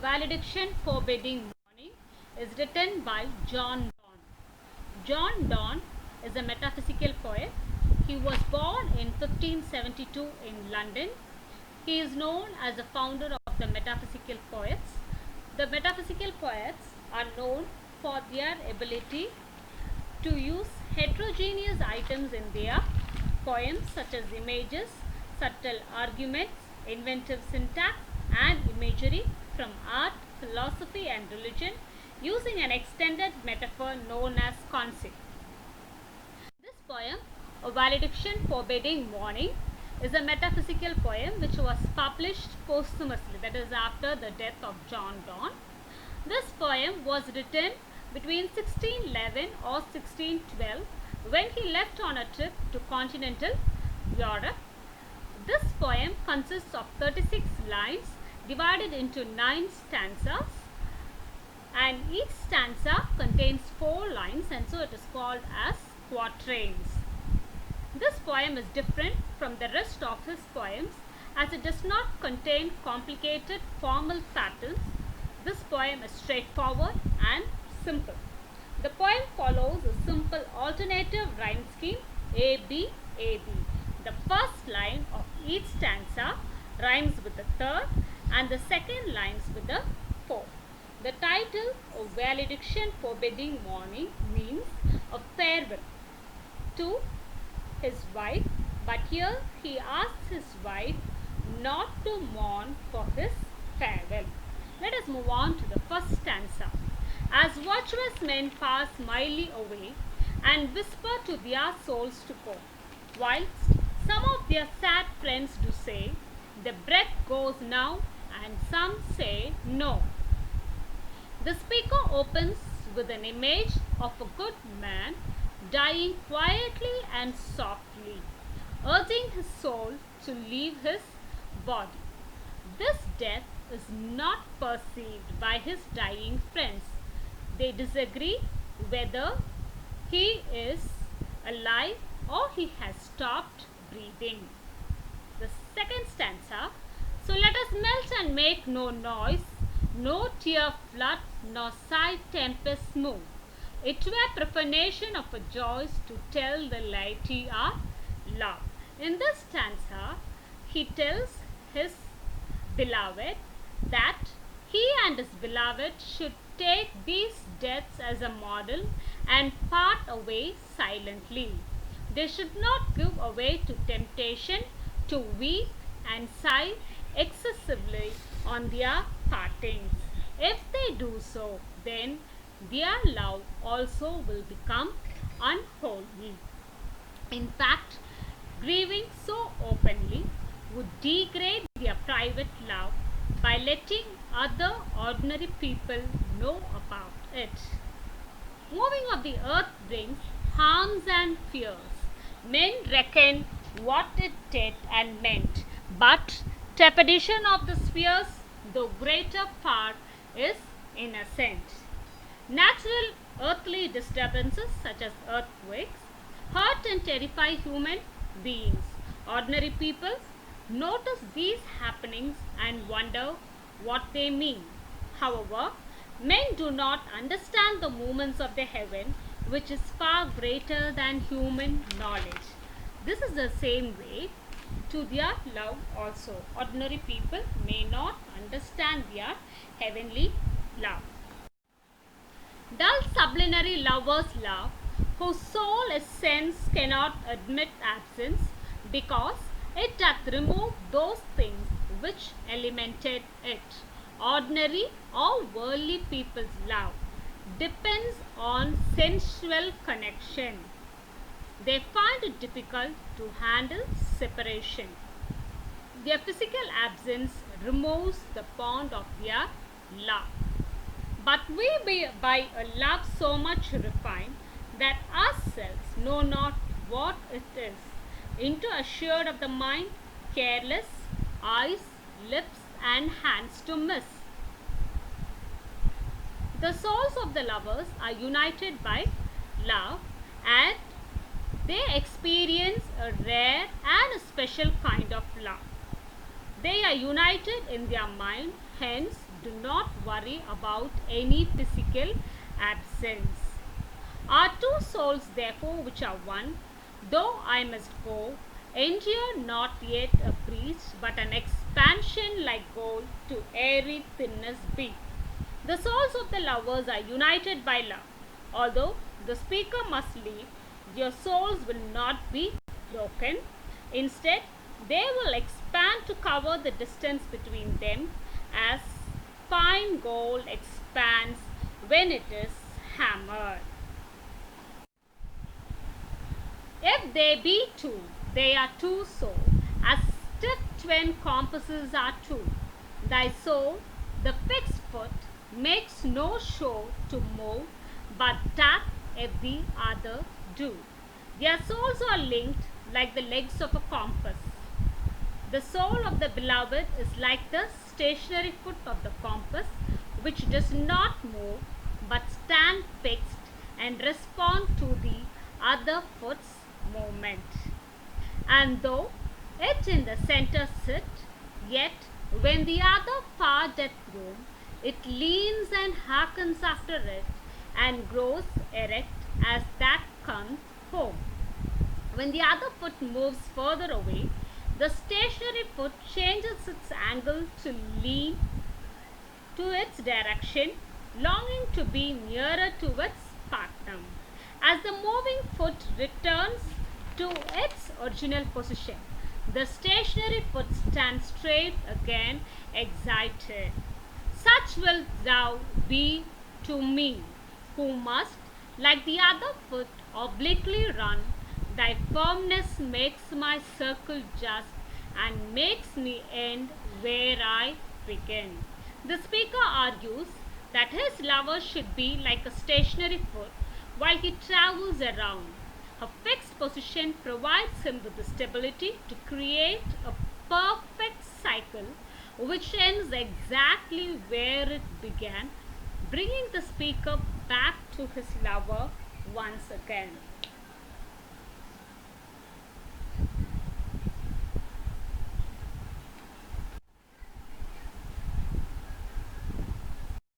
Valediction Forbidding Morning is written by John Donne. John Donne is a metaphysical poet. He was born in 1572 in London. He is known as the founder of the metaphysical poets. The metaphysical poets are known for their ability to use heterogeneous items in their poems, such as images, subtle arguments, inventive syntax, and imagery from art, philosophy, and religion, using an extended metaphor known as conceit. This poem, A Valediction Forbidding Mourning, is a metaphysical poem which was published posthumously, that is, after the death of John Donne. This poem was written between 1611 or 1612 when he left on a trip to continental Europe. This poem consists of 36 lines divided into 9 stanzas, and each stanza contains 4 lines, and so it is called as quatrains. This poem is different from the rest of his poems as it does not contain complicated formal patterns. This poem is straightforward and simple. The poem follows a simple alternative rhyme scheme A B A B. The first line of each stanza rhymes with the third and the second lines with the fourth. The title of Valediction Forbidding Mourning means a farewell to his wife, but here he asks his wife not to mourn for his farewell. Let us move on to the first stanza. As virtuous men pass mildly away and whisper to their souls to go, whilst some of their sad friends do say, the breath goes now, and some say no. The speaker opens with an image of a good man dying quietly and softly, urging his soul to leave his body. This death is not perceived by his dying friends. They disagree whether he is alive or he has stopped breathing. The second stanza. So let us melt and make no noise, no tear flood, nor sigh tempests move. It were profanation of a joys to tell the laity our love. In this stanza, he tells his beloved that he and his beloved should take these deaths as a model and part away silently. They should not give away to temptation to weep and sigh excessively on their partings. If they do so, then their love also will become unholy. In fact, grieving so openly would degrade their private love by letting other ordinary people know about it. Moving of the earth brings harms and fears. Men reckon what it did and meant, but trepidation of the spheres, the greater part, is innocent. Natural earthly disturbances such as earthquakes hurt and terrify human beings. Ordinary people notice these happenings and wonder what they mean. However, men do not understand the movements of the heaven, which is far greater than human knowledge. This is the same way to their love also. Ordinary people may not understand their heavenly love. Dull sublunary lovers love, whose soul is sense cannot admit absence, because it doth remove those things which alimented it. Ordinary or worldly people's love depends on sensual connection. They find it difficult to handle separation. Their physical absence removes the bond of their love. But we be by a love so much refined that ourselves know not what it is, into assured of the mind, careless, eyes, lips, and hands to miss. The souls of the lovers are united by love, and they experience a rare and a special kind of love. They are united in their mind, hence do not worry about any physical absence. Our two souls, therefore, which are one, though I must go, endure not yet a breach, but an expansion like gold to airy thinness be. The souls of the lovers are united by love. Although the speaker must leave, their souls will not be broken. Instead, they will expand to cover the distance between them as fine gold expands when it is hammered. If they be two, they are two so, as stiff twin compasses are two. Thy soul, the fixed foot, makes no show to move, but tap if the other do. Their souls are linked like the legs of a compass. The soul of the beloved is like the stationary foot of the compass, which does not move but stand fixed and respond to the other foot's movement. And though it in the center sit, yet when the other far doth roam, it leans and hearkens after it, and grows erect as that comes home. When the other foot moves further away, the stationary foot changes its angle to lean to its direction, longing to be nearer to its partner. As the moving foot returns to its original position, the stationary foot stands straight again, excited. Such wilt thou be to me, who must, like the other foot, obliquely run. Thy firmness makes my circle just and makes me end where I begin. The speaker argues that his lover should be like a stationary foot while he travels around. A fixed position provides him with the stability to create a perfect cycle which ends exactly where it began, bringing the speaker back to his lover once again.